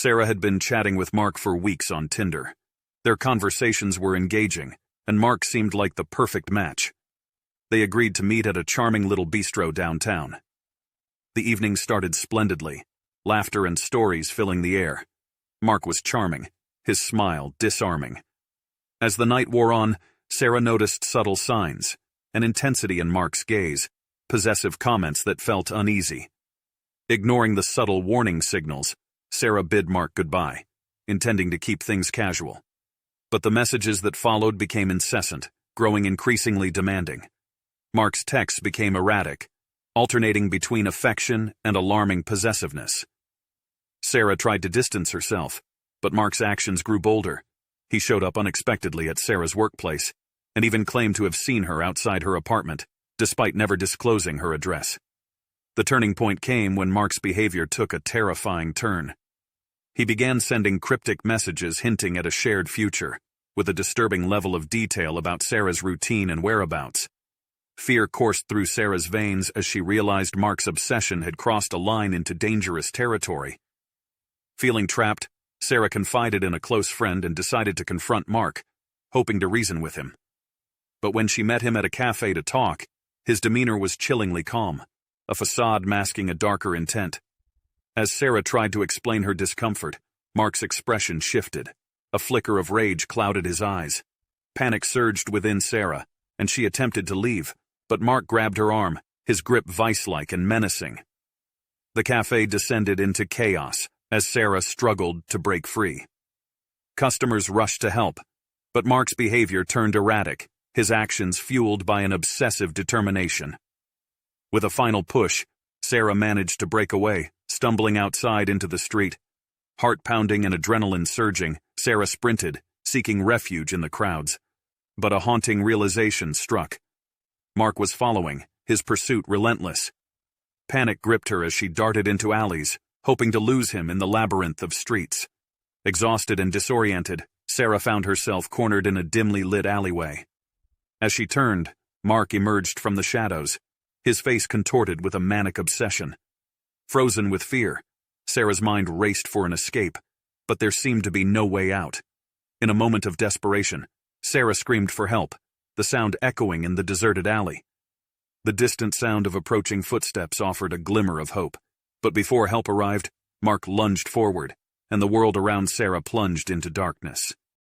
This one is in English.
Sarah had been chatting with Mark for weeks on Tinder. Their conversations were engaging, and Mark seemed like the perfect match. They agreed to meet at a charming little bistro downtown. The evening started splendidly, laughter and stories filling the air. Mark was charming, his smile disarming. As the night wore on, Sarah noticed subtle signs, an intensity in Mark's gaze, possessive comments that felt uneasy. Ignoring the subtle warning signals, Sarah bid Mark goodbye, intending to keep things casual. But the messages that followed became incessant, growing increasingly demanding. Mark's texts became erratic, alternating between affection and alarming possessiveness. Sarah tried to distance herself, but Mark's actions grew bolder. He showed up unexpectedly at Sarah's workplace, and even claimed to have seen her outside her apartment, despite never disclosing her address. The turning point came when Mark's behavior took a terrifying turn. He began sending cryptic messages hinting at a shared future, with a disturbing level of detail about Sarah's routine and whereabouts. Fear coursed through Sarah's veins as she realized Mark's obsession had crossed a line into dangerous territory. Feeling trapped, Sarah confided in a close friend and decided to confront Mark, hoping to reason with him. But when she met him at a cafe to talk, his demeanor was chillingly calm, a facade masking a darker intent. As Sarah tried to explain her discomfort, Mark's expression shifted. A flicker of rage clouded his eyes. Panic surged within Sarah, and she attempted to leave, but Mark grabbed her arm, his grip vice-like and menacing. The cafe descended into chaos as Sarah struggled to break free. Customers rushed to help, but Mark's behavior turned erratic, his actions fueled by an obsessive determination. With a final push, Sarah managed to break away, stumbling outside into the street. Heart pounding and adrenaline surging, Sarah sprinted, seeking refuge in the crowds. But a haunting realization struck. Mark was following, his pursuit relentless. Panic gripped her as she darted into alleys, hoping to lose him in the labyrinth of streets. Exhausted and disoriented, Sarah found herself cornered in a dimly lit alleyway. As she turned, Mark emerged from the shadows, his face contorted with a manic obsession. Frozen with fear, Sarah's mind raced for an escape, but there seemed to be no way out. In a moment of desperation, Sarah screamed for help, the sound echoing in the deserted alley. The distant sound of approaching footsteps offered a glimmer of hope, but before help arrived, Mark lunged forward, and the world around Sarah plunged into darkness.